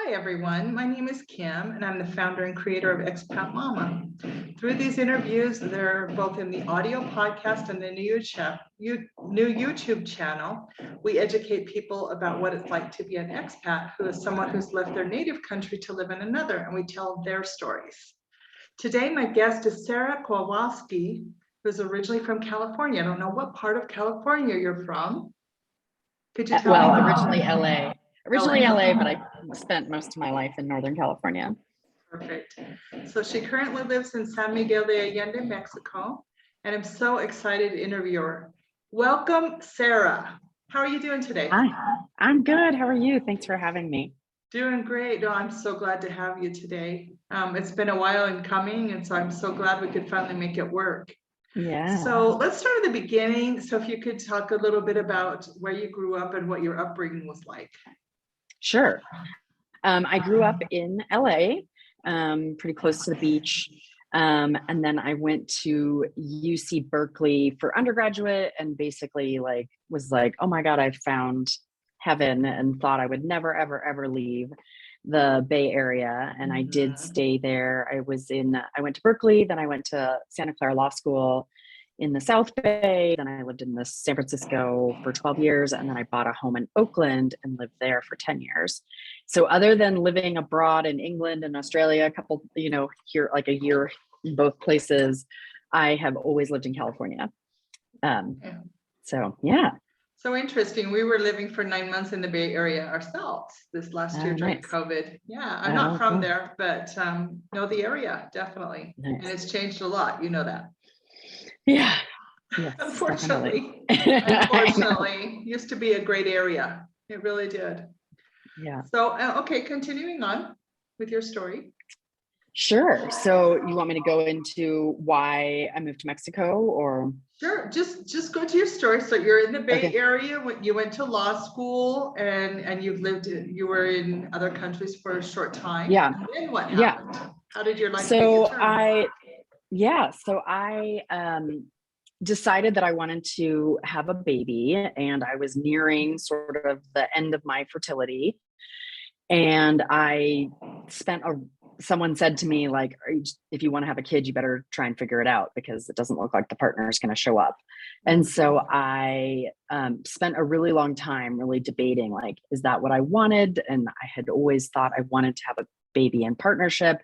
Hi, everyone. My name is Kim, and I'm the founder and creator of Expat Mama. Through these interviews, they're both in the audio podcast and the new YouTube channel. We educate people about what it's like to be an expat, who is someone who's left their native country to live in another, and we tell their stories. Today, my guest is Sarah Kowalski, who's originally from California. I don't know what part of California you're from. Could you tell me? Well, originally LA. Originally LA, but I spent most of my life in Northern California. Perfect. So she currently lives in San Miguel de Allende, Mexico, and I'm so excited to interview her. Welcome, Sarah. How are you doing today? Hi, I'm good. How are you? Thanks for having me. Doing great. No, I'm so glad to have you today. It's been a while in coming, and so I'm so glad we could finally make it work. Yeah. So let's start at the beginning. So if you could talk a little bit about where you grew up and what your upbringing was like. Sure. I grew up in LA, pretty close to the beach. And then I went to UC Berkeley for undergraduate and basically was like, oh my God, I found heaven, and thought I would never, ever, ever leave the Bay Area. And I did stay there. I went to Berkeley, then I went to Santa Clara Law School in the South Bay. Then I lived in San Francisco for 12 years. And then I bought a home in Oakland and lived there for 10 years. So other than living abroad in England and Australia, a couple, here, like a year in both places, I have always lived in California. So, yeah. So interesting. We were living for 9 months in the Bay Area ourselves this last year during nice. COVID. Yeah, I'm not from there, but know the area, definitely. Nice. And it's changed a lot. You know that. Yeah. Yes, unfortunately. Unfortunately, used to be a great area. It really did. Yeah. So, okay, continuing on with your story. Sure. So you want me to go into why I moved to Mexico, or? Sure. Just go to your story. So you're in the Bay Area. You went to law school, and you were in other countries for a short time. Yeah. And then what happened? Yeah. How did your life take So a turn? I decided that I wanted to have a baby, and I was nearing sort of the end of my fertility. And someone said to me, like, if you want to have a kid, you better try and figure it out, because it doesn't look like the partner is going to show up. And so I spent a really long time really debating, like, is that what I wanted? And I had always thought I wanted to have a baby in partnership.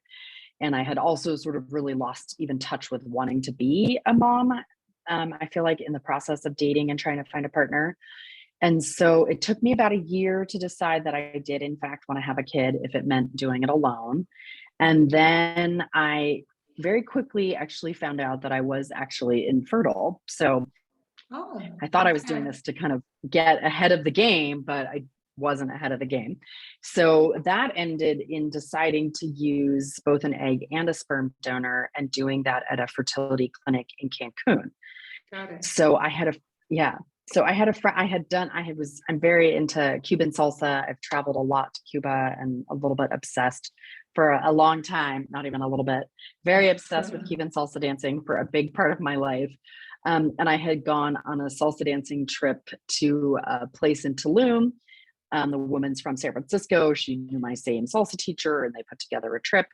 And I had also sort of really lost even touch with wanting to be a mom. I feel like in the process of dating and trying to find a partner. And so it took me about a year to decide that I did, in fact, want to have a kid if it meant doing it alone. And then I very quickly actually found out that I was actually infertile. So I thought I was doing this to kind of get ahead of the game, but I wasn't ahead of the game. So that ended in deciding to use both an egg and a sperm donor, and doing that at a fertility clinic in Cancun. Got it. So I'm very into Cuban salsa. I've traveled a lot to Cuba and a little bit obsessed for a long time, not even a little bit, very obsessed with Cuban salsa dancing for a big part of my life. And I had gone on a salsa dancing trip to a place in Tulum. The woman's from San Francisco. She knew my same salsa teacher, and they put together a trip.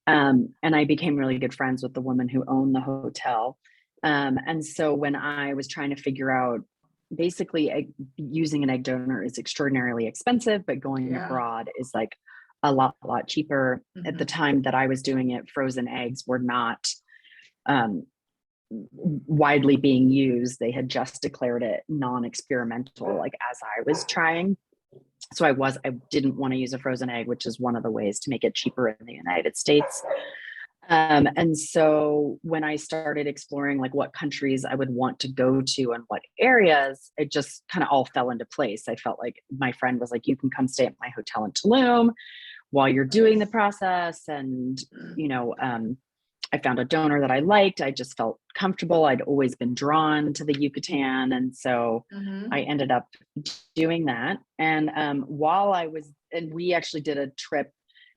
And I became really good friends with the woman who owned the hotel. And so when I was trying to figure out, basically using an egg donor is extraordinarily expensive, but going abroad is like a lot cheaper. At the time that I was doing it, frozen eggs were not widely being used. They had just declared it non-experimental, like as I was trying. So I didn't want to use a frozen egg, which is one of the ways to make it cheaper in the United States. And so when I started exploring like what countries I would want to go to and what areas, it just kind of all fell into place. I felt like my friend was like, you can come stay at my hotel in Tulum while you're doing the process. And, I found a donor that I liked. I just felt comfortable. I'd always been drawn to the Yucatan. And so I ended up doing that. And we actually did a trip.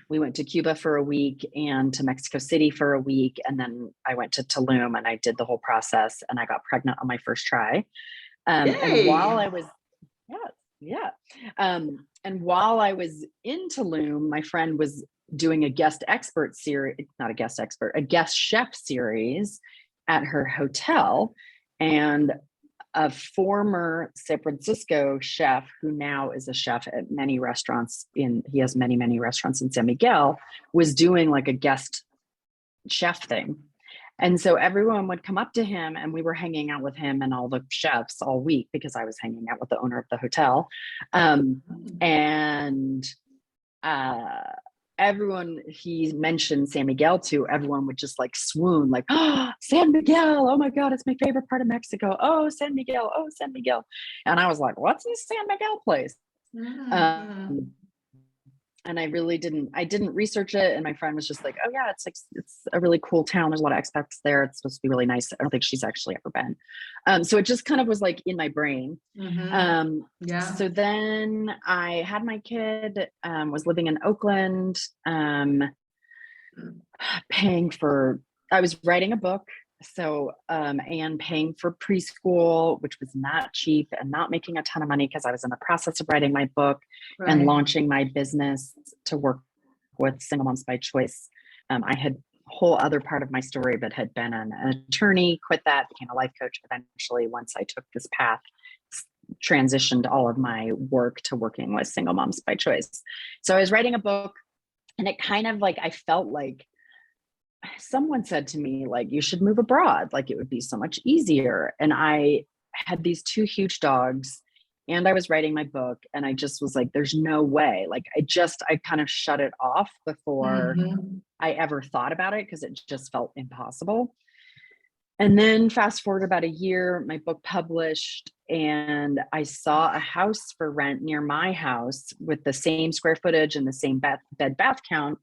We went to Cuba for a week and to Mexico City for a week. And then I went to Tulum and I did the whole process, and I got pregnant on my first try. And while I was, Yeah. And while I was in Tulum, my friend was doing a guest expert series, not a guest expert, a guest chef series at her hotel. And a former San Francisco chef who now is a chef at many restaurants he has many, many restaurants in San Miguel, was doing like a guest chef thing. And so everyone would come up to him, and we were hanging out with him and all the chefs all week because I was hanging out with the owner of the hotel. And everyone he mentioned San Miguel to, everyone would just like swoon, like, oh, San Miguel, oh my God, it's my favorite part of Mexico. Oh, San Miguel, oh, San Miguel. And I was like, what's this San Miguel place? And I didn't research it. And my friend was just like, oh yeah, it's a really cool town. There's a lot of expats there. It's supposed to be really nice. I don't think she's actually ever been. So it just kind of was like in my brain. So then I had my kid, was living in Oakland, I was writing a book. So, and paying for preschool, which was not cheap, and not making a ton of money because I was in the process of writing my book and launching my business to work with single moms by choice. I had a whole other part of my story, but had been an attorney, quit that, became a life coach. Eventually, once I took this path, transitioned all of my work to working with single moms by choice. So I was writing a book, and it kind of like, I felt like someone said to me, like, you should move abroad, like it would be so much easier. And I had these two huge dogs, and I was writing my book, and I just was like, there's no way. Like I kind of shut it off before I ever thought about it, because it just felt impossible. And then fast forward about a year, my book published, and I saw a house for rent near my house with the same square footage and the same bed bath count,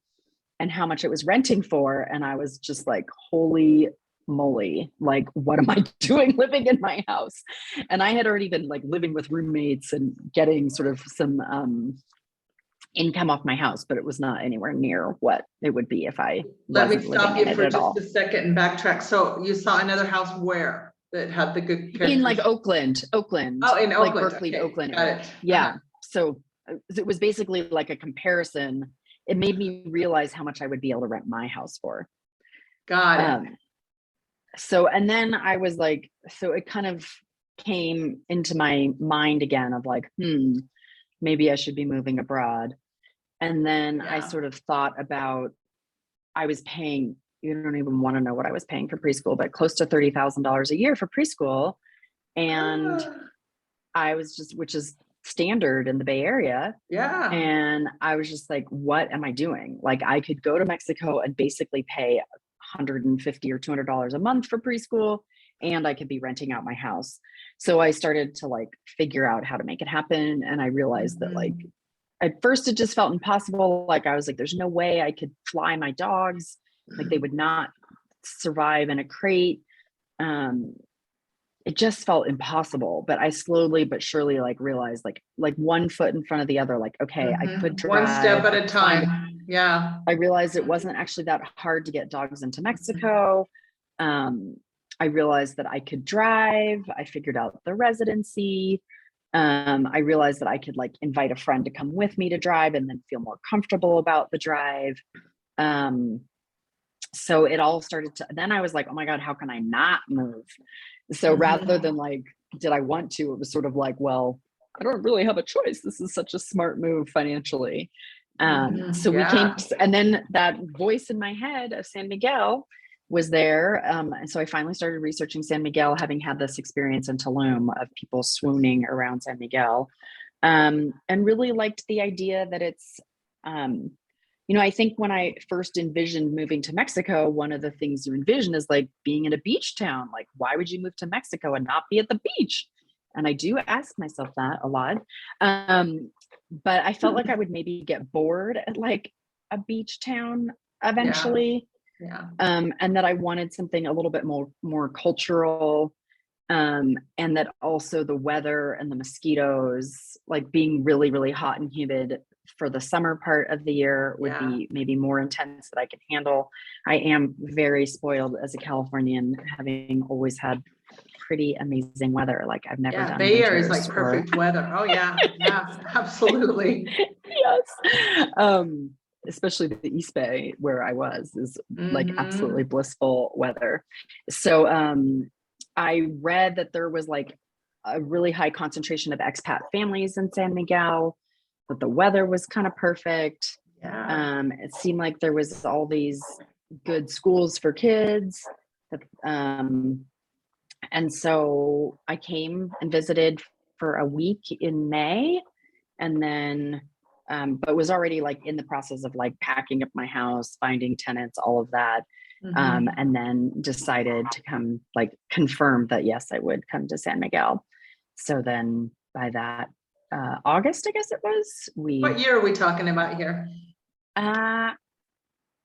and how much it was renting for. And I was just like, holy moly, like, what am I doing living in my house? And I had already been like living with roommates and getting sort of some income off my house, but it was not anywhere near what it would be if I wasn't living in it at all. Let me stop you for just a second and backtrack. So you saw another house where that had the good in like Oakland. Oh, in Oakland, like Berkeley, okay. Oakland. Got it. Yeah. So it was basically like a comparison. It made me realize how much I would be able to rent my house for. Got it. So, and then I was like, so it kind of came into my mind again of like, maybe I should be moving abroad. And then I sort of thought about, I was paying, you don't even want to know what I was paying for preschool, but close to $30,000 a year for preschool. And I was just, which is standard in the Bay Area. Yeah. And I was just like, what am I doing? Like, I could go to Mexico and basically pay $150 or $200 a month for preschool, and I could be renting out my house. So I started to like figure out how to make it happen. And I realized that like, at first it just felt impossible. Like I was like, there's no way I could fly my dogs. Like they would not survive in a crate. It just felt impossible, but I slowly but surely like realized like one foot in front of the other, like, okay, I could drive. One step at a time. Yeah. I realized it wasn't actually that hard to get dogs into Mexico. I realized that I could drive. I figured out the residency. I realized that I could like invite a friend to come with me to drive and then feel more comfortable about the drive. So it all started to, then I was like, oh my God, how can I not move? So rather than like, did I want to, it was sort of like, well, I don't really have a choice. This is such a smart move financially. So we came, and then that voice in my head of San Miguel was there. And so I finally started researching San Miguel, having had this experience in Tulum of people swooning around San Miguel, and really liked the idea that it's, you know, I think when I first envisioned moving to Mexico, one of the things you envision is like being in a beach town. Like, why would you move to Mexico and not be at the beach? And I do ask myself that a lot. But I felt like I would maybe get bored at like a beach town eventually. Yeah. And that I wanted something a little bit more cultural. And that also the weather and the mosquitoes, like being really, really hot and humid for the summer part of the year would be maybe more intense that I could handle. I am very spoiled as a Californian, having always had pretty amazing weather. Like I've never Yeah, done Bay Area is winters like or perfect weather. Oh yeah, yeah, absolutely. yes. Especially the East Bay where I was is like absolutely Mhm. blissful weather. So I read that there was like a really high concentration of expat families in San Miguel, that the weather was kind of perfect. Yeah. It seemed like there was all these good schools for kids. And so I came and visited for a week in May, and then but was already like in the process of like packing up my house, finding tenants, all of that. Mhm. And then decided to come, like confirm that yes, I would come to San Miguel. So then by that August, I guess it was, What year are we talking about here? uh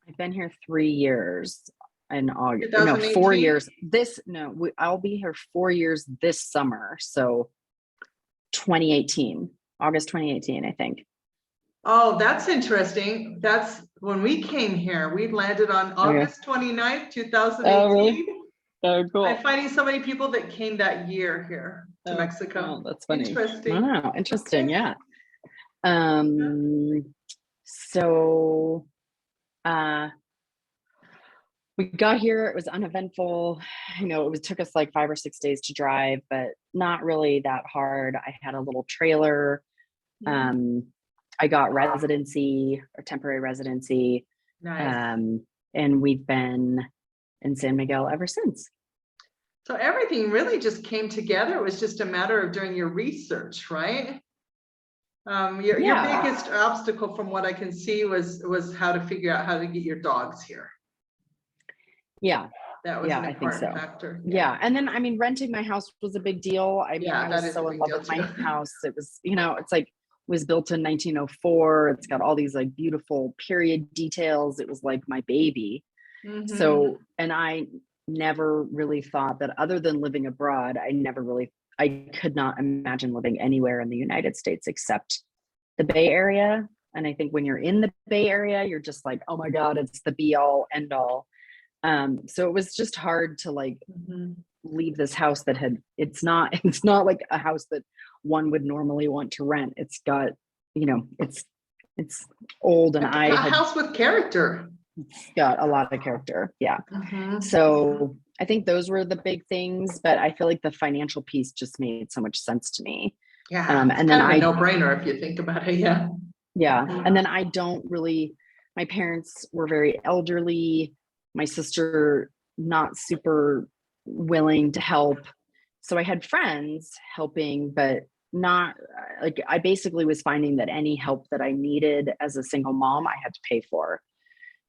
I've been here 3 years in August. No, 2018? 4 years. I'll be here 4 years this summer. So 2018, August 2018, I think. Oh, that's interesting. That's when we came here. We landed on Okay. August 29th, Oh, really? 2018. Oh, I'm cool. finding so many people that came that year here to Oh, Mexico. that's funny. Interesting. Wow, interesting. Okay. Yeah. Yeah. So uh we got here, it was uneventful. Took us like 5 or 6 days to drive, but not really that hard. I had a little trailer. Mhm. Um, I got residency or temporary residency. Nice. And we've been in San Miguel ever since. So everything really just came together. It was just a matter of doing your research, right? Your Yeah. biggest obstacle from what I can see was how to figure out how to get your dogs here. Yeah. That was Yeah, an I think important so. factor. Yeah. And then, I mean, renting my house was a big deal. I mean, Yeah, I that was is a so in big love deal with my too. house. It was, it's like, it was built in 1904. It's got all these like beautiful period details. It was like my baby. Mhm. So, and I never really thought that other than living abroad, I could not imagine living anywhere in the United States except the Bay Area. And I think when you're in the Bay Area, you're just like, oh my God, it's the be all end all. So it was just hard to like Mhm. leave this house that it's not like a house that one would normally want to rent. It's got, it's old, and I A had house with character. got a lot of character. Yeah. Mhm. So I think those were the big things, but I feel like the financial piece just made so much sense to me. Yeah, it's And then kind of a no-brainer if you think about it. Yeah. yeah. And then my parents were very elderly. My sister, not super willing to help. So I had friends helping, but not like I basically was finding that any help that I needed as a single mom, I had to pay for.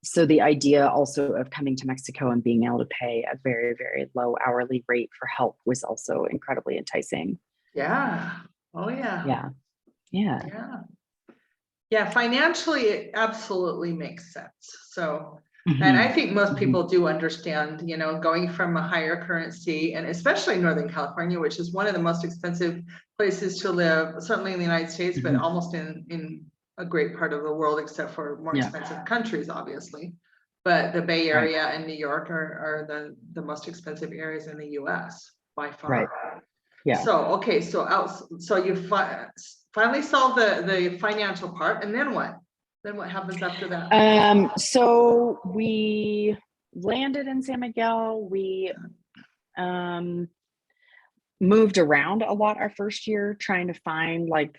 So the idea also of coming to Mexico and being able to pay a very, very low hourly rate for help was also incredibly enticing. Yeah. Oh yeah. Yeah. Yeah. Yeah. Yeah, financially, it absolutely makes sense. So, and I Mhm. think most Mhm. people do understand, going from a higher currency, and especially Northern California, which is one of the most expensive places to live, certainly in the United States, but Mhm. almost in a great part of the world, except for more Yeah. expensive countries, obviously. But the Bay Right. Area and New York are the most expensive areas in the US by Right. far. Yeah. So, okay, so you finally solved the financial part, and then what? Then what happens after that? So we landed in San Miguel. We um moved around a lot our first year trying to find like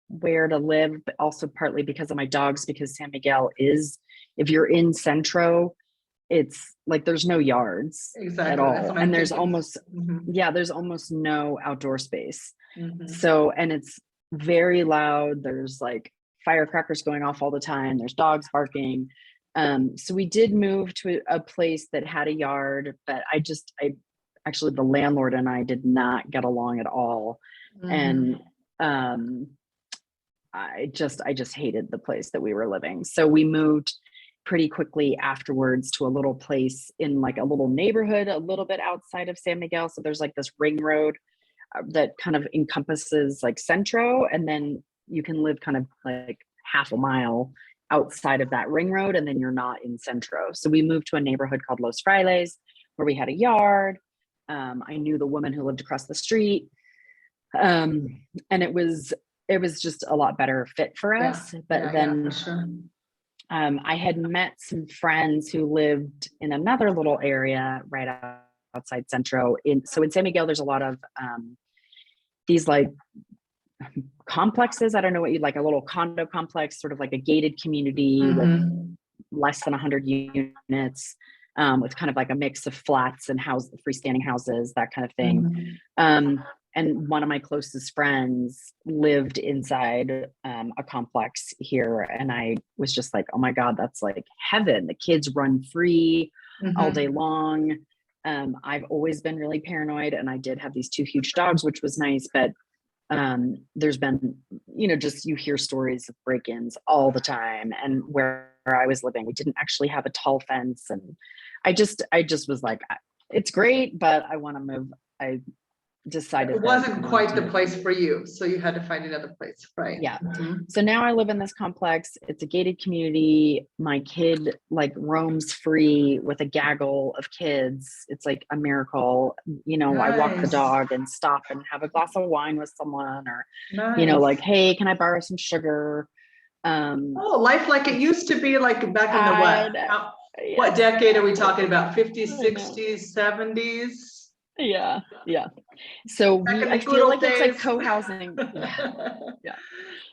where to live, but also partly because of my dogs, because San Miguel is, if you're in Centro, it's like there's no yards at Exactly, that's all. what I'm And thinking. Mhm, there's almost no outdoor space. mhm. So, and it's very loud. There's like firecrackers going off all the time. There's dogs barking. So we did move to a place that had a yard, but I actually, the landlord and I did not get along at all. And Mhm. um, I just hated the place that we were living. So we moved pretty quickly afterwards to a little place in like a little neighborhood, a little bit outside of San Miguel. So there's like this ring road that kind of encompasses like Centro, and then you can live kind of like half a mile outside of that ring road, and then you're not in Centro. So we moved to a neighborhood called Los Frailes, where we had a yard. I knew the woman who lived across the street. And it was just a lot better fit for us. But then for sure. I had met some friends who lived in another little area right outside Centro. So in San Miguel, there's a lot of these like complexes. I don't know what you'd like, a little condo complex, sort of like a gated community with less than 100 units, with kind of like a mix of flats and freestanding houses, that kind of thing. And one of my closest friends lived inside a complex here. And I was just like, oh my God, that's like heaven. The kids run free all day long. I've always been really paranoid, and I did have these 2 huge dogs, which was nice, but there's been, just you hear stories of break-ins all the time. And where I was living, we didn't actually have a tall fence. And I just was like, it's great, but I want to move. I decided it wasn't quite the place for you, so you had to find another place, right? Yeah. So now I live in this complex. It's a gated community. My kid like roams free with a gaggle of kids. It's like a miracle. I walk the dog and stop and have a glass of wine with someone, or like, hey, can I borrow some sugar? Life like it used to be, like back in the what decade are we talking about? 50s, 60s, 70s? Yeah. So I feel like it's like co-housing. Yeah.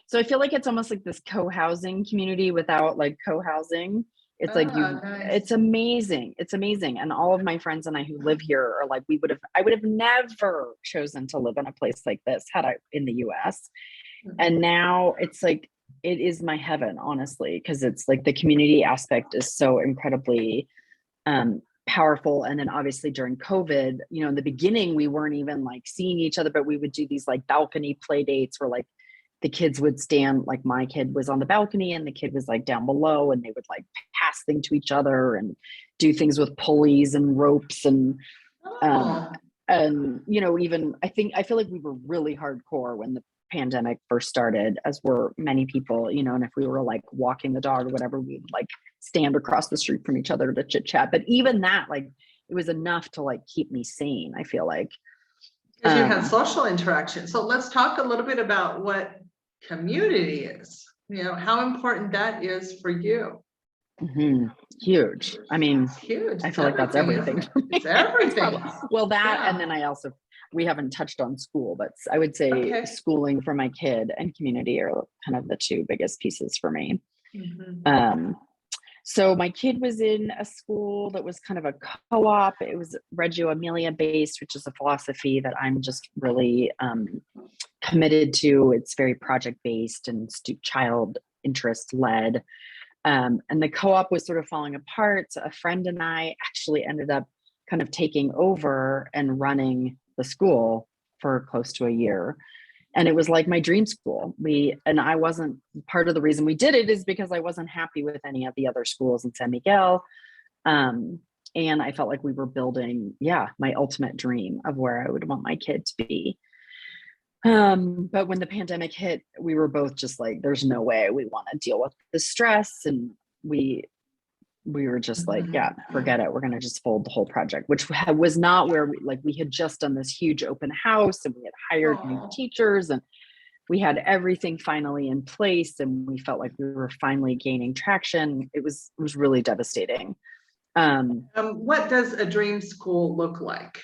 So I feel like it's almost like this co-housing community without like co-housing. It's like nice. It's amazing. It's amazing. And all of my friends and I who live here are like, I would have never chosen to live in a place like this had I in the US. And now it's like, it is my heaven, honestly, because it's like the community aspect is so incredibly powerful. And then obviously during COVID, in the beginning, we weren't even like seeing each other, but we would do these like balcony play dates where like the kids would stand, like my kid was on the balcony and the kid was like down below, and they would like pass things to each other and do things with pulleys and ropes and even I feel like we were really hardcore when the pandemic first started, as were many people, and if we were like walking the dog or whatever, we would like stand across the street from each other to chit chat. But even that, like, it was enough to like keep me sane, I feel like. Because you had social interaction. So let's talk a little bit about what community is, how important that is for you. Huge. I mean, it's huge. I feel like that's everything. It's everything. And then we haven't touched on school, but I would say schooling for my kid and community are kind of the 2 biggest pieces for me. So my kid was in a school that was kind of a co-op. It was Reggio Emilia based, which is a philosophy that I'm just really committed to. It's very project based and child interest led. And the co-op was sort of falling apart. So a friend and I actually ended up kind of taking over and running the school for close to a year. And it was like my dream school. I wasn't, part of the reason we did it is because I wasn't happy with any of the other schools in San Miguel. And I felt like we were building, my ultimate dream of where I would want my kid to be. But when the pandemic hit, we were both just like, there's no way we want to deal with the stress. And we were just like, forget it. We're going to just fold the whole project, which was not where we had just done this huge open house and we had hired new teachers and we had everything finally in place. And we felt like we were finally gaining traction. It was really devastating. What does a dream school look like?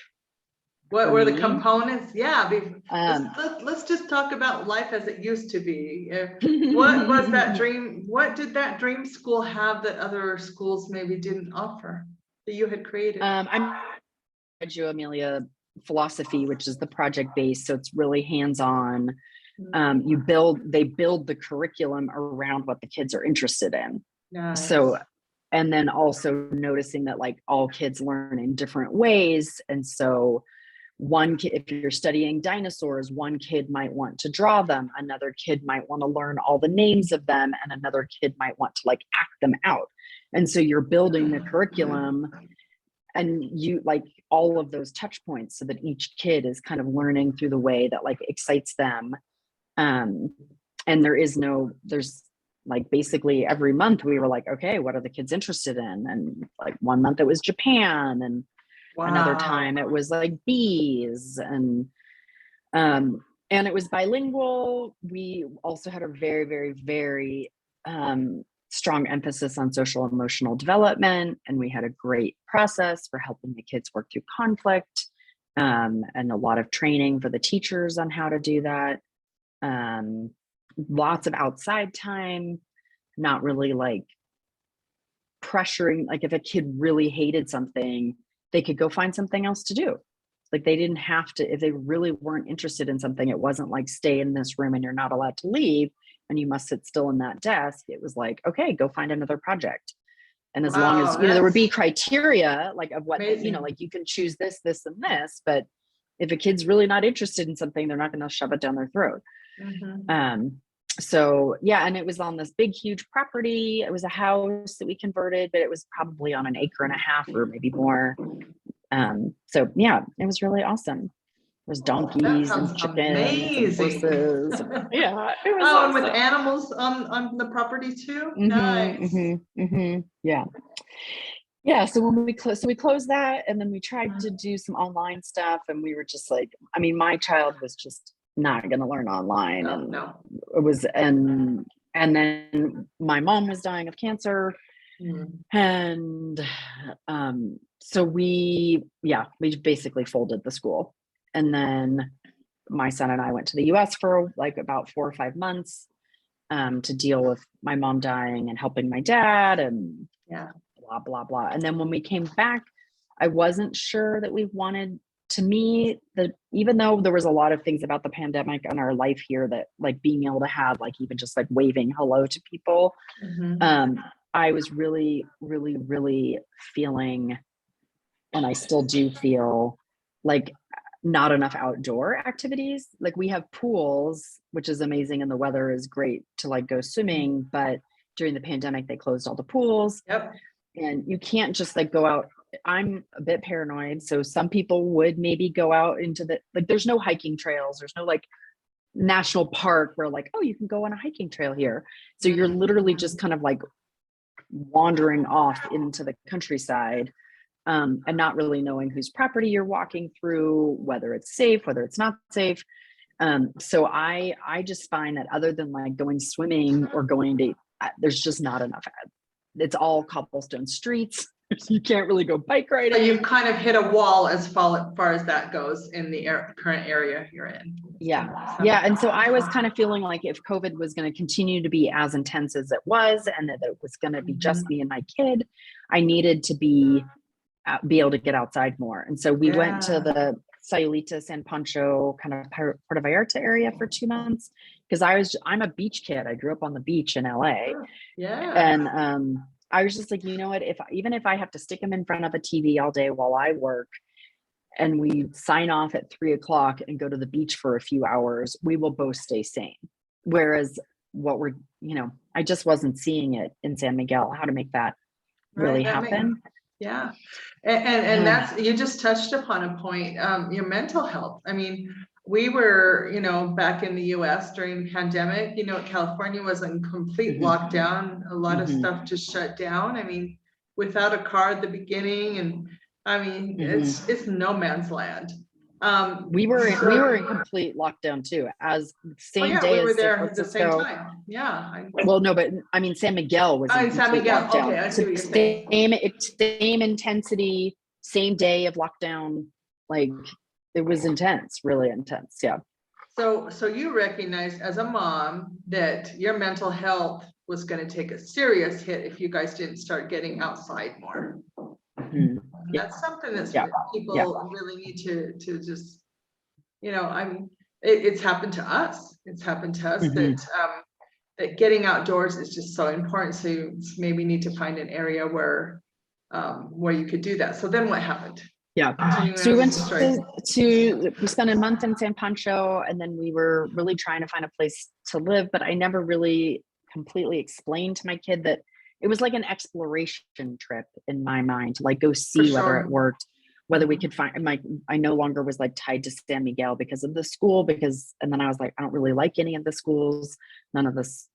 What were the components? Let's just talk about life as it used to be. What was that dream? What did that dream school have that other schools maybe didn't offer that you had created? I'm Reggio Emilia philosophy, which is the project based. So it's really hands-on. They build the curriculum around what the kids are interested in. Nice. So, and then also noticing that like all kids learn in different ways. And so one kid, if you're studying dinosaurs, one kid might want to draw them, another kid might want to learn all the names of them, and another kid might want to like act them out. And so you're building the curriculum and you like all of those touch points so that each kid is kind of learning through the way that like excites them. And there's like basically every month we were like, okay, what are the kids interested in? And like one month it was Japan, and Another Wow. time it was like bees, and it was bilingual. We also had a very, very, very strong emphasis on social emotional development, and we had a great process for helping the kids work through conflict, and a lot of training for the teachers on how to do that. Lots of outside time, not really like pressuring. Like if a kid really hated something, they could go find something else to do. Like they didn't have to, if they really weren't interested in something, it wasn't like stay in this room and you're not allowed to leave and you must sit still in that desk. It was like, okay, go find another project. And as long as, Wow, there would be that's criteria like of what, amazing. like you can choose this, this, and this, but if a kid's really not interested in something, they're not going to shove it down their throat. Mhm. So yeah, and it was on this big, huge property. It was a house that we converted, but it was probably on an acre and a half or maybe more. So yeah, it was really awesome. There's That donkeys and sounds chickens and amazing. horses. Yeah, it was Oh, and with awesome. animals on the property too? Nice. Yeah. Yeah, so when we closed that, and then we tried to do some online stuff, and we were just like, I mean, my child was just not going to learn online, No, and no. it was, and then my mom was dying of cancer, Mhm. and so we basically folded the school, and then my son and I went to the US for like about 4 or 5 months to deal with my mom dying and helping my dad and Yeah. blah, blah, blah. And then when we came back, I wasn't sure that we wanted, to me, that even though there was a lot of things about the pandemic and our life here that like being able to have like even just like waving hello to people, Mhm. I was really, really, really feeling, and I still do feel like not enough outdoor activities. Like we have pools, which is amazing, and the weather is great to like go swimming, but during the pandemic, they closed all the pools. Yep. And you can't just like go out. I'm a bit paranoid. So some people would maybe go out into the, like, there's no hiking trails. There's no like national park where like, oh, you can go on a hiking trail here. So you're literally just kind of like wandering off into the countryside, and not really knowing whose property you're walking through, whether it's safe, whether it's not safe. So I just find that other than like going swimming or going to, there's just not enough. It's all cobblestone streets. You can't really go bike So riding. you've kind of hit a wall as far as that goes in the current area you're in. Yeah. And so I was kind of feeling like if COVID was going to continue to be as intense as it was, and that it was going to be just me and my kid, I needed to be able to get outside more. And so we went to the Sayulita, San Pancho, kind of Puerto Vallarta area for 2 months, because I'm a beach kid. I grew up on the beach in LA. Yeah. And I was just like, you know what, even if I have to stick him in front of a TV all day while I work, and we sign off at 3:00 and go to the beach for a few hours, we will both stay sane. Whereas I just wasn't seeing it in San Miguel, how to make that really happen. Yeah. And that's, you just touched upon a point, your mental health. I mean, we were, back in the US during the pandemic, California was in complete lockdown. A lot of stuff just shut down. I mean, without a car at the beginning, and I mean, it's no man's land. We were in complete lockdown too, as same day we as were San there at the Francisco. same time. Yeah. Well, no, but I mean, San Miguel was in San complete Miguel. lockdown. Okay, I see what you're saying. Same intensity, same day of lockdown. Like it was intense, really intense. Yeah. So you recognized as a mom that your mental health was going to take a serious hit if you guys didn't start getting outside more. That's something that people really need to just, I mean, it's happened to us. It's happened to us that getting outdoors is just so important. So you maybe need to find an area where you could do that. So then what happened? Yeah. So we went we spent a month in San Pancho, and then we were really trying to find a place to live, but I never really completely explained to my kid that it was like an exploration trip in my mind to like go see whether it worked, whether we could find I no longer was like tied to San Miguel because of the school, and then I was like, I don't really like any of the schools. None of this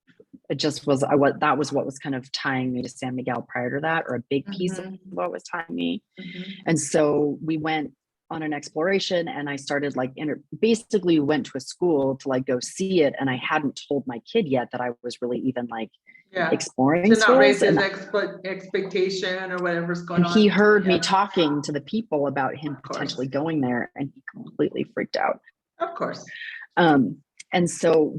it just was that was what was kind of tying me to San Miguel prior to that, or a big piece of what was tying me. And so we went on an exploration, and I started like basically went to a school to like go see it, and I hadn't told my kid yet that I was really even like exploring to not raise schools, his expectation or whatever's going and on. he heard me talking to the people about him potentially going there, and he completely freaked out. Of course. And so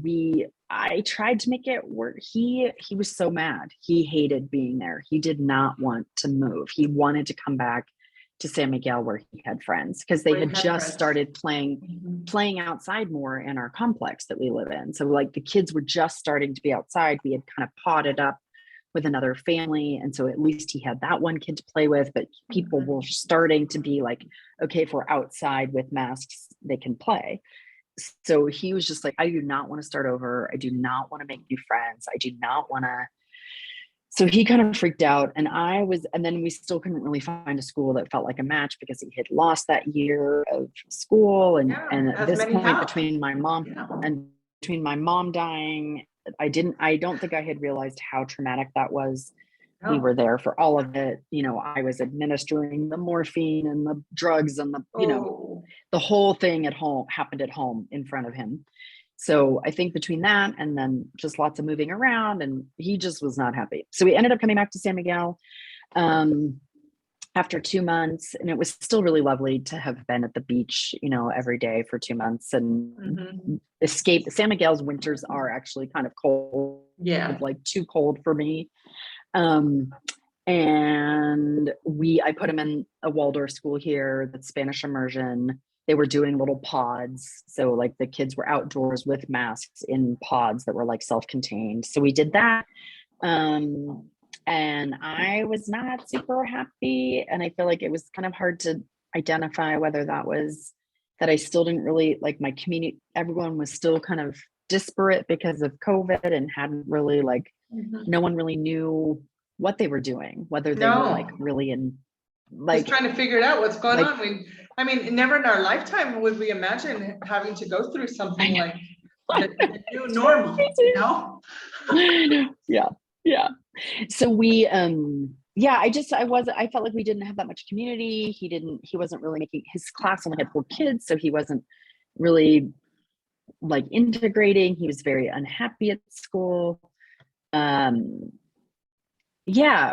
I tried to make it work. He was so mad. He hated being there. He did not want to move. He wanted to come back to San Miguel where he had friends, because they had just started playing outside more in our complex that we live in. So like the kids were just starting to be outside. We had kind of potted up with another family, and so at least he had that one kid to play with, but people were starting to be like, okay, if we're outside with masks, they can play. So he was just like, I do not want to start over. I do not want to make new friends. I do not want to. So he kind of freaked out, and then we still couldn't really find a school that felt like a match, because he had lost that year of school. And at this point, between my mom dying, I don't think I had realized how traumatic that was. We were there for all of it. You know, I was administering the morphine and the drugs and the whole thing happened at home in front of him. So I think between that and then just lots of moving around, and he just was not happy. So we ended up coming back to San Miguel after 2 months, and it was still really lovely to have been at the beach, every day for 2 months and escape. San Miguel's winters are actually kind of cold, like too cold for me. And I put him in a Waldorf school here, that's Spanish immersion. They were doing little pods. So like the kids were outdoors with masks in pods that were like self-contained. So we did that. And I was not super happy. And I feel like it was kind of hard to identify whether that was that I still didn't really like my community. Everyone was still kind of disparate because of COVID and hadn't really no one really knew what they were doing, whether they were like really in just trying to figure it out what's going on. I mean, never in our lifetime would we imagine having to go through something like the new normal, Yeah. So we, I felt like we didn't have that much community. He wasn't really his class only had 4 kids. So he wasn't really like integrating. He was very unhappy at school.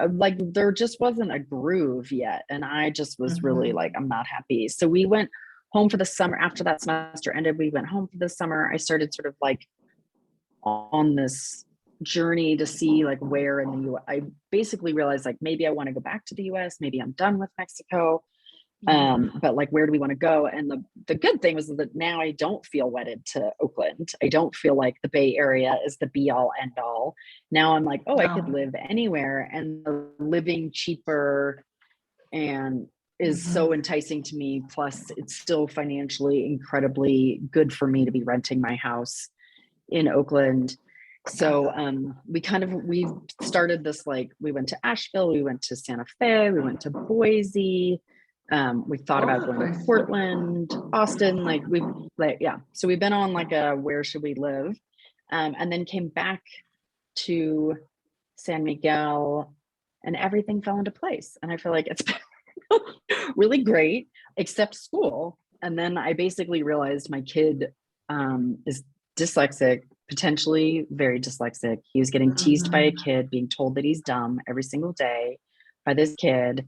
Like there just wasn't a groove yet. And I just was really like, I'm not happy. So we went home for the summer. After that semester ended, we went home for the summer. I started sort of like on this journey to see like where in the US. I basically realized like maybe I want to go back to the US. Maybe I'm done with Mexico. But like, where do we want to go? And the good thing was that now I don't feel wedded to Oakland. I don't feel like the Bay Area is the be all end all. Now I'm like, I could live anywhere, and the living cheaper and is so enticing to me. Plus it's still financially incredibly good for me to be renting my house in Oakland. So we started this, like, we went to Asheville, we went to Santa Fe, we went to Boise. We thought about going to Portland, Austin, so we've been on like a where should we live, and then came back to San Miguel, and everything fell into place. And I feel like it's been really great, except school. And then I basically realized my kid is dyslexic, potentially very dyslexic. He was getting teased by a kid, being told that he's dumb every single day by this kid.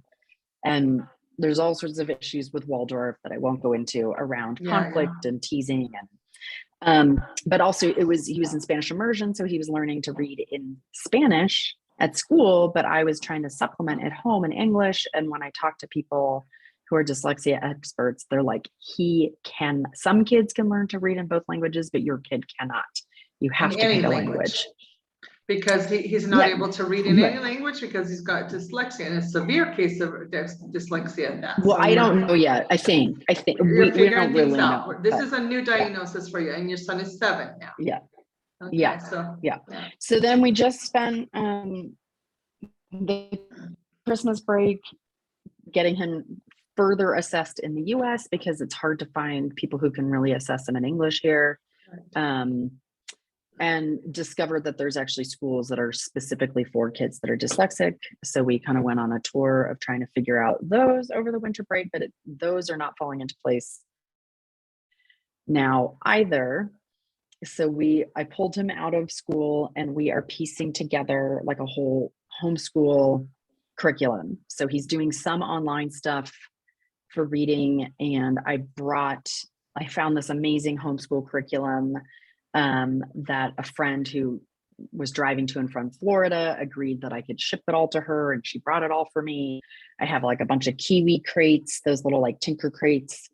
And there's all sorts of issues with Waldorf that I won't go into around conflict and teasing. And but also he was in Spanish immersion, so he was learning to read in Spanish at school, but I was trying to supplement at home in English. And when I talk to people who are dyslexia experts, they're like, some kids can learn to read in both languages, but your kid cannot. You have to pick a language. Because he's not able to read in any language because he's got dyslexia, and a severe case of dyslexia at that. Well, I don't know yet. I think we don't really know. This is a new diagnosis for you, and your son is 7 now. So then we just spent the Christmas break getting him further assessed in the US, because it's hard to find people who can really assess him in English here. and discovered that there's actually schools that are specifically for kids that are dyslexic. So we kind of went on a tour of trying to figure out those over the winter break, but those are not falling into place now either. So I pulled him out of school and we are piecing together like a whole homeschool curriculum. So he's doing some online stuff for reading, and I found this amazing homeschool curriculum that a friend who was driving to and from Florida agreed that I could ship it all to her, and she brought it all for me. I have like a bunch of Kiwi crates, those little like Tinker crates.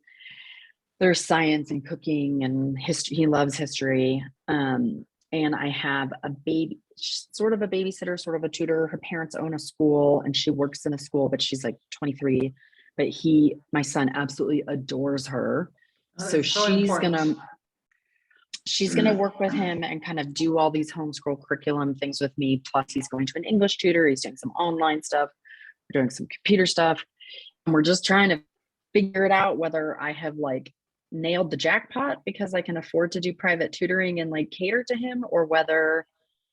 There's science and cooking and history. He loves history. And I have sort of a babysitter, sort of a tutor. Her parents own a school and she works in a school, but she's like 23. But my son absolutely adores her. So she's gonna work with him and kind of do all these homeschool curriculum things with me. Plus he's going to an English tutor. He's doing some online stuff. We're doing some computer stuff. And we're just trying to figure it out whether I have like nailed the jackpot because I can afford to do private tutoring and like cater to him, or whether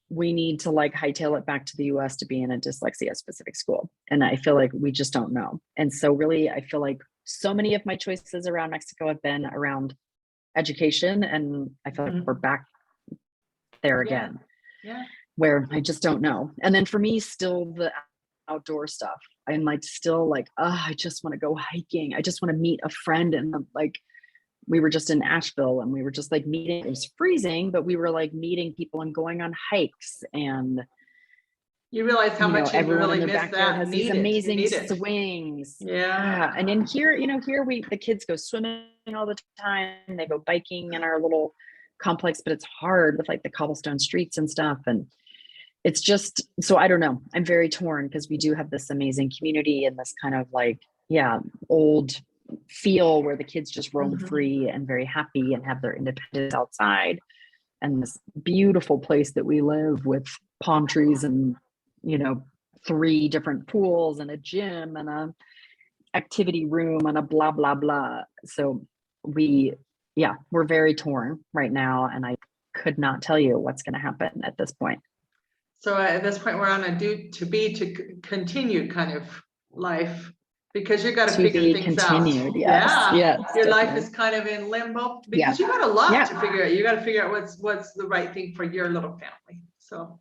we need to like hightail it back to the US to be in a dyslexia specific school. And I feel like we just don't know. And so really, I feel like so many of my choices around Mexico have been around education. And I feel like we're back there again, where I just don't know. And then for me, still the outdoor stuff. I'm like, still like, I just want to go hiking. I just want to meet a friend. And like, we were just in Asheville and we were just like meeting. It was freezing, but we were like meeting people and going on hikes. And you realize how much you everyone really in their miss backyard that. has these amazing swings. Yeah. And in here, the kids go swimming all the time. They go biking in our little complex, but it's hard with like the cobblestone streets and stuff. And it's just, so I don't know. I'm very torn because we do have this amazing community and this kind of like, old feel where the kids just roam free and very happy and have their independence outside, and this beautiful place that we live with palm trees and 3 different pools and a gym and a activity room and a blah blah blah. So we're very torn right now, and I could not tell you what's going to happen at this point. So at this point we're on a to continue kind of life, because you got to figure things continued. out. Yes, your definitely. life is kind of in limbo because you got a lot to figure out. You got to figure out what's the right thing for your little family. So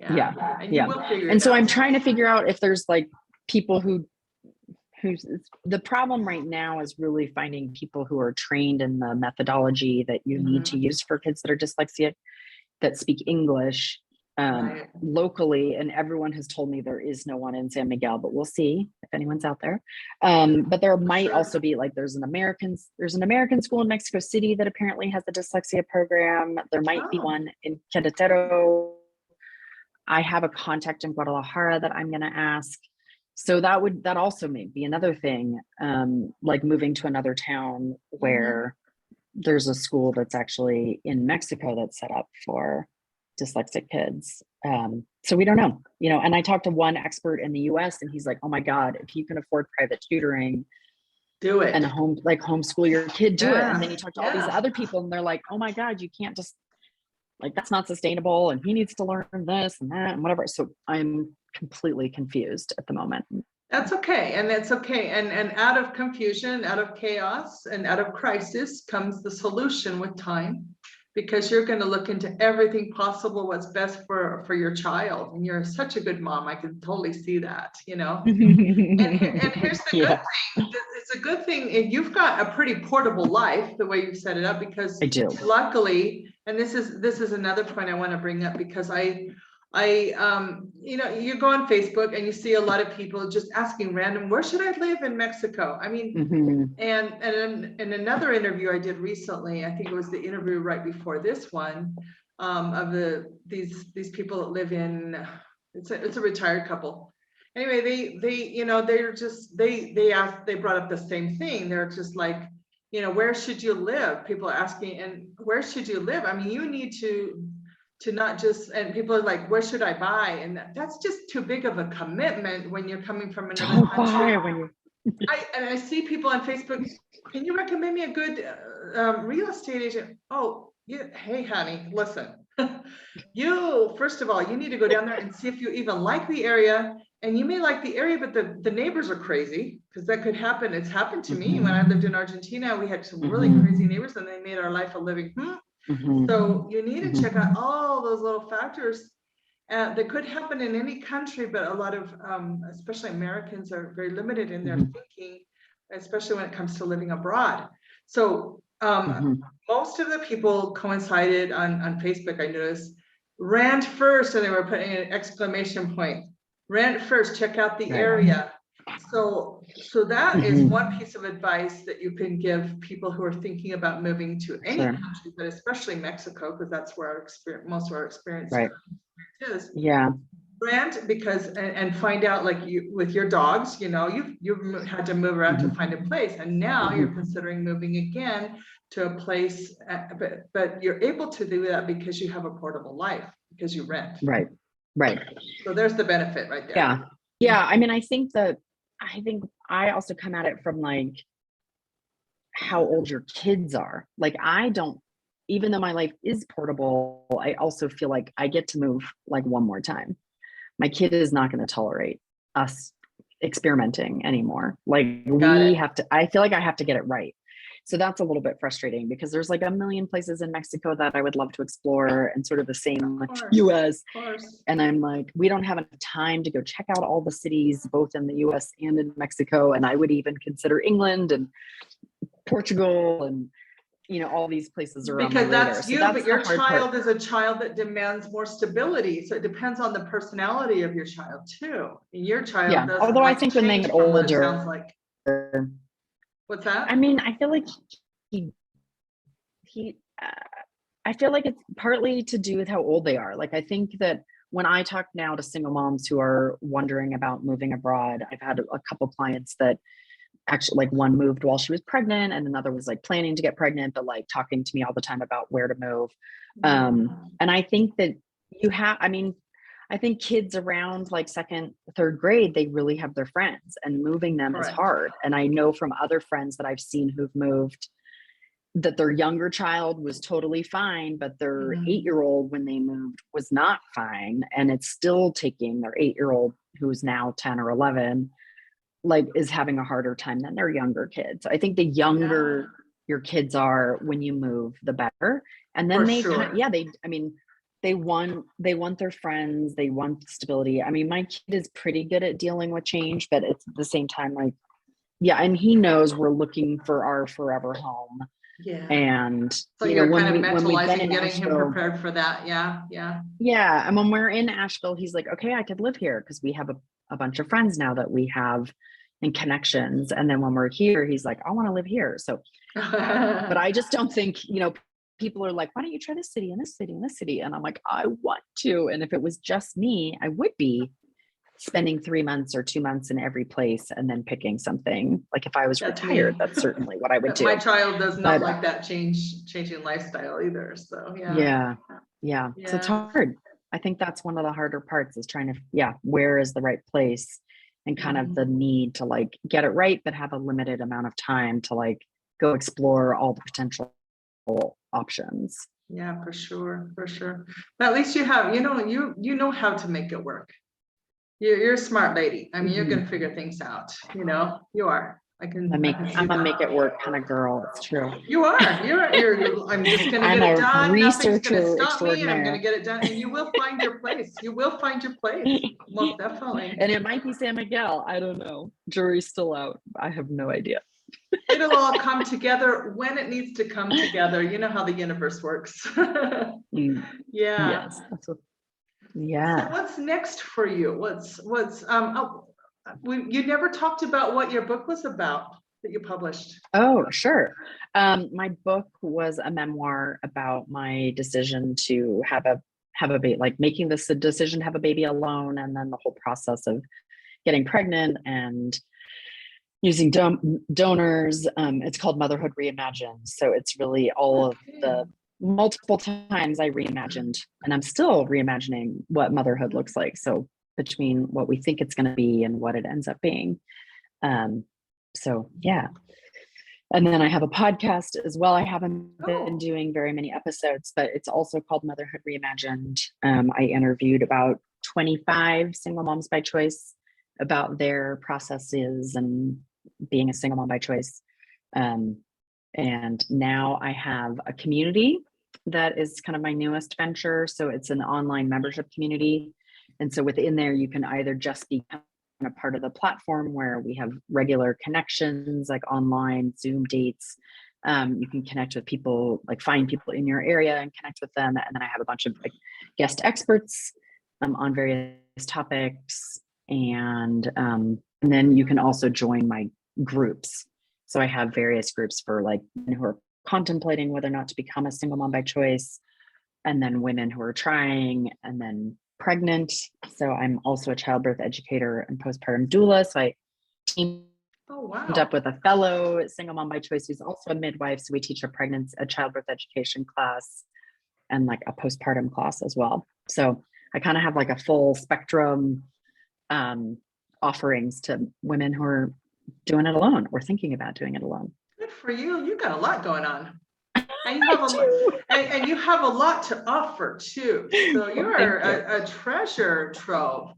and you will figure it so out. I'm trying to figure out if there's like people who's the problem right now is really finding people who are trained in the methodology that you need to use for kids that are dyslexic, that speak English locally. And everyone has told me there is no one in San Miguel, but we'll see if anyone's out there. But there might also be like, there's an American school in Mexico City that apparently has a dyslexia program. There might be one in Querétaro. I have a contact in Guadalajara that I'm going to ask. So that also may be another thing, like moving to another town where there's a school that's actually in Mexico that's set up for dyslexic kids. So we don't know, and I talked to one expert in the US and he's like, oh my God, if you can afford private tutoring, do it. And homeschool your kid, do it. And then you talk to all these other people and they're like, oh my God, you can't just like, that's not sustainable. And he needs to learn this and that and whatever. So I'm completely confused at the moment. That's okay. And that's okay. And out of confusion, out of chaos, and out of crisis comes the solution with time, because you're going to look into everything possible, what's best for your child. And you're such a good mom. I can totally see that, and here's the good thing. It's a good thing if you've got a pretty portable life, the way you've set it up, because I do. Luckily, and this is another point I want to bring up, because you go on Facebook and you see a lot of people just asking random, where should I live in Mexico? I mean, and in another interview I did recently, I think it was the interview right before this one, of these people that live in, it's a retired couple. Anyway, they brought up the same thing. They're just like, where should you live? People are asking, and where should you live? I mean, you need to not just, and people are like, where should I buy? And that's just too big of a commitment when you're coming from another country. I see people on Facebook, can you recommend me a good real estate agent? Oh, yeah. Hey, honey, listen, You, first of all, you need to go down there and see if you even like the area. And you may like the area, but the neighbors are crazy, because that could happen. It's happened to me when I lived in Argentina. We had some really crazy neighbors, and they made our life a living. So you need to check out all those little factors that could happen in any country, but a lot of, especially Americans, are very limited in their thinking, especially when it comes to living abroad. So most of the people coincided on Facebook, I noticed, rent first, and they were putting an exclamation point. Rent first, check out the area. So that is one piece of advice that you can give people who are thinking about moving to any country, but especially Mexico, because that's where our experience, most of our experience is. Rent, because and find out, like, you with your dogs, you know, you've had to move around to find a place, and now you're considering moving again to a place, but you're able to do that because you have a portable life, because you rent. Right. So there's the benefit right there. Yeah. I mean, I think I also come at it from like how old your kids are. Like, I don't, even though my life is portable, I also feel like I get to move like one more time. My kid is not going to tolerate us experimenting anymore. Like, I feel like I have to get it right. So that's a little bit frustrating, because there's like a million places in Mexico that I would love to explore, and sort of the same with US. And I'm like, we don't have enough time to go check out all the cities, both in the US and in Mexico. And I would even consider England and Portugal and, you know, all these places are because that's you, but your child is a child that demands more stability. So it depends on the personality of your child too. Your child doesn't. Although I think when they get older, sounds like. What's that? I mean, I feel like I feel like it's partly to do with how old they are. Like, I think that when I talk now to single moms who are wondering about moving abroad, I've had a couple clients that actually, like, one moved while she was pregnant, and another was like planning to get pregnant, but like talking to me all the time about where to move. And I think that I think kids around like second, third grade, they really have their friends, and moving them is hard. And I know from other friends that I've seen who've moved that their younger child was totally fine, but their 8-year-old when they moved was not fine. And it's still taking their 8-year-old, who's now 10 or 11, like, is having a harder time than their younger kids. I think the younger your kids are when you move, the better. And then they want their friends, they want stability. I mean, my kid is pretty good at dealing with change, but it's at the same time, like, and he knows we're looking for our forever home. And so you're kind of mentalizing, getting him prepared for that. And when we're in Asheville, he's like, okay, I could live here, because we have a bunch of friends now that we have and connections. And then when we're here, he's like, I want to live here. So but I just don't think, you know, people are like, why don't you try this city and this city and this city? And I'm like, I want to. And if it was just me, I would be spending 3 months or 2 months in every place and then picking something. Like, if I was retired, that's certainly what I would do. My child does not like that changing lifestyle either. So So it's hard. I think that's one of the harder parts, is trying to, where is the right place, and kind of the need to like get it right, but have a limited amount of time to like go explore all the potential options. Yeah, for sure. But at least you have, you know how to make it work. You're a smart lady. I mean, you're gonna figure things out. You know, you are. I'm a make it work kind of girl. It's true. You are. I'm just gonna get it done. Nothing's gonna stop me, and I'm gonna get it done. And you will find your place. Most definitely. And it might be San Miguel. I don't know. Jury's still out. I have no idea. It'll all come together when it needs to come together. You know how the universe works. Yes. So what's next for you? You never talked about what your book was about that you published. Oh, sure. My book was a memoir about my decision to have a baby, like making this a decision to have a baby alone, and then the whole process of getting pregnant and using donors. It's called Motherhood Reimagined. So it's really all of the multiple times I reimagined, and I'm still reimagining what motherhood looks like. So between what we think it's going to be and what it ends up being. And And then I have a podcast as well. I haven't been Oh, doing very many episodes, but it's also called Motherhood Reimagined. I interviewed about 25 single moms by choice about their processes and being a single mom by choice. And now I have a community that is kind of my newest venture. So it's an online membership community. And so within there, you can either just be a part of the platform where we have regular connections like online Zoom dates. You can connect with people, like find people in your area and connect with them. And then I have a bunch of like guest experts on various topics. And then you can also join my groups. So I have various groups for like women who are contemplating whether or not to become a single mom by choice, and then women who are trying, and then pregnant. So I'm also a childbirth educator and postpartum doula. So I teamed oh, wow. up with a fellow single mom by choice who's also a midwife. So we teach a childbirth education class and like a postpartum class as well. So I kind of have like a full spectrum offerings to women who are doing it alone or thinking about doing it alone. Good for you. You got a lot going on. And you have and you have a lot to offer too. So you are a treasure trove.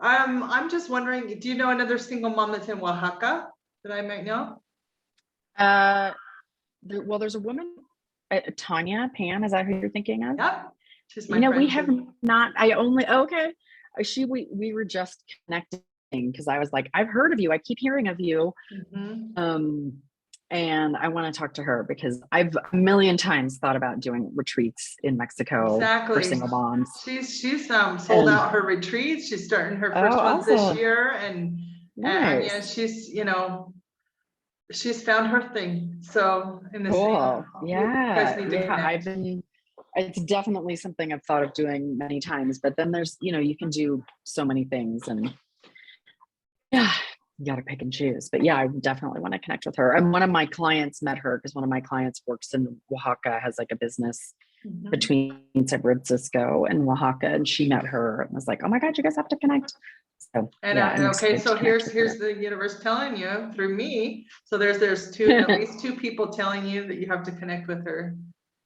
I'm just wondering, do you know another single mom that's in Oaxaca that I might know? Well, there's a woman, Tanya Pam. Is that who you're thinking of? Yep. She's my friend. We have not. Okay. We were just connecting because I was like, I've heard of you. I keep hearing of you. Mm-hmm. And I want to talk to her because I've a million times thought about doing retreats in Mexico for single moms. She's sold out her retreats. She's starting her first one this year, and yeah, she's she's found her thing. So in the cool. Yeah, it's definitely something I've thought of doing many times, but then there's you can do so many things, and yeah, you got to pick and choose. But yeah, I definitely want to connect with her. And one of my clients met her because one of my clients works in Oaxaca, has like a business between San Francisco and Oaxaca, and she met her and was like, oh my God, you guys have to connect. So okay, so here's the universe telling you through me. So there's at least two people telling you that you have to connect with her.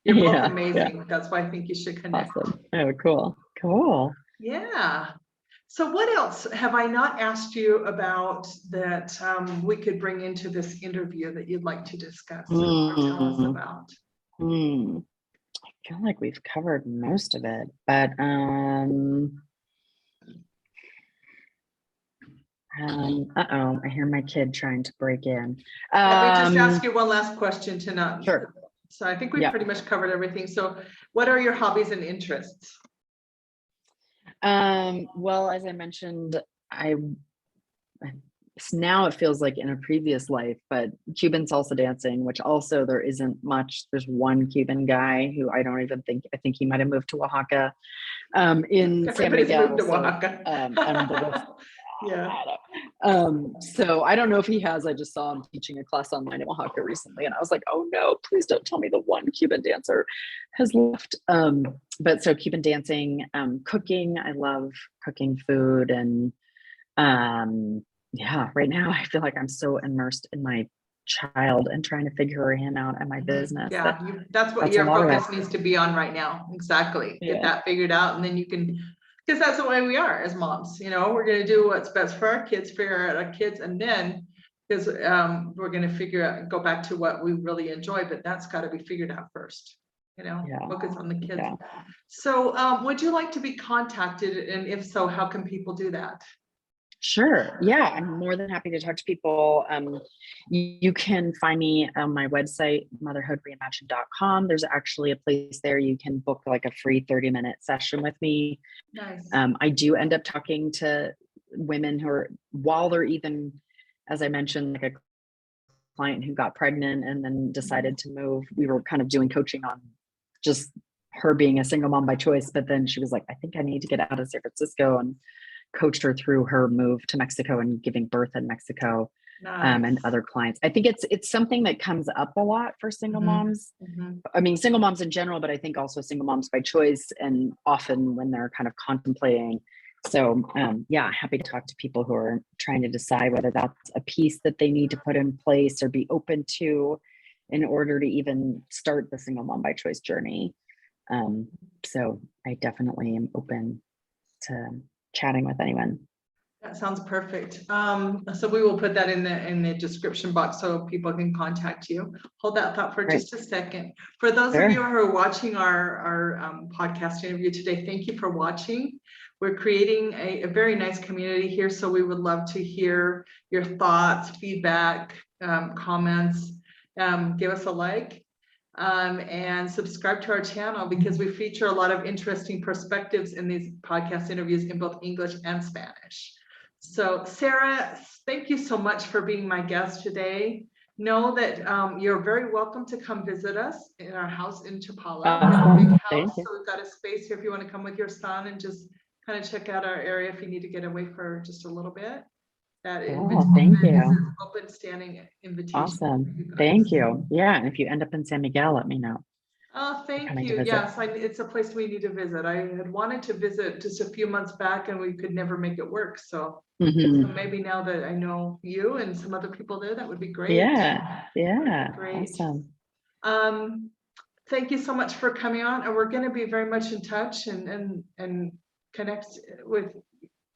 You're both amazing. Yeah. That's why I think you should connect. Awesome. Oh, cool. Yeah. So what else have I not asked you about that we could bring into this interview that you'd like to discuss or tell us about? I feel like we've covered most of it, but I hear my kid trying to break in. Let me just ask you one last question tonight. Sure. So I think we've pretty much covered everything. So what are your hobbies and interests? Well, as I mentioned, now it feels like in a previous life, but Cuban salsa dancing, which also there isn't much. There's one Cuban guy who I think he might have moved to Oaxaca, in San Miguel. Moved to Oaxaca. Yeah. So I don't know if he has. I just saw him teaching a class online in Oaxaca recently, and I was like, oh no, please don't tell me the one Cuban dancer has left. But so Cuban dancing, cooking. I love cooking food, and right now I feel like I'm so immersed in my child and trying to figure him out and my business. Yeah, that's what your focus needs to be on right now. Exactly. Get that figured out, and then you can. Because that's the way we are as moms, we're going to do what's best for our kids, figure out our kids, and then because we're going to go back to what we really enjoy, but that's got to be figured out first, focus on the kids. Yeah. So would you like to be contacted? And if so, how can people do that? Sure. Yeah, I'm more than happy to talk to people. You can find me on my website, motherhoodreimagine.com. There's actually a place there you can book like a free 30-minute session with me. Nice. I do end up talking to women who are, while they're even, as I mentioned, like a client who got pregnant and then decided to move. We were kind of doing coaching on just her being a single mom by choice, but then she was like, I think I need to get out of San Francisco, and coached her through her move to Mexico and giving birth in Mexico. Nice. And other clients. I think it's something that comes up a lot for single moms. I mean, single moms in general, but I think also single moms by choice, and often when they're kind of contemplating. So happy to talk to people who are trying to decide whether that's a piece that they need to put in place or be open to. in order to even start the single mom by choice journey. So I definitely am open to chatting with anyone. That sounds perfect. So we will put that in the description box so people can contact you. Hold that thought for just a second. For those of you who are watching our podcast interview today, thank you for watching. We're creating a very nice community here, so we would love to hear your thoughts, feedback, comments. Give us a like and subscribe to our channel, because we feature a lot of interesting perspectives in these podcast interviews in both English and Spanish. So Sarah, thank you so much for being my guest today. Know that you're very welcome to come visit us in our house in Chapala. We have a big house, so we've got a space here if you want to come with your son and just kind of check out our area if you need to get away for just a little bit. That Thank you. is an open standing invitation. Awesome. Thank you. Yeah. And if you end up in San Miguel, let me know. Oh, thank you. Yes, it's a place we need to visit. I had wanted to visit just a few months back and we could never make it work. So, so maybe now that I know you and some other people there, that would be great. Yeah. Great. Awesome. Thank you so much for coming on, and we're going to be very much in touch and connect with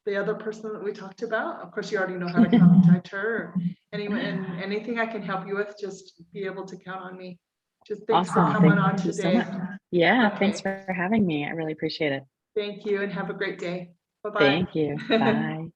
the other person that we talked about. Of course, you already know how to contact her, or anyone, and anything I can help you with, just be able to count on me. Just thanks for coming on today. So much. Yeah, thanks for having me. I really appreciate it. Thank you, and have a great day. Bye-bye. Thank you. Bye.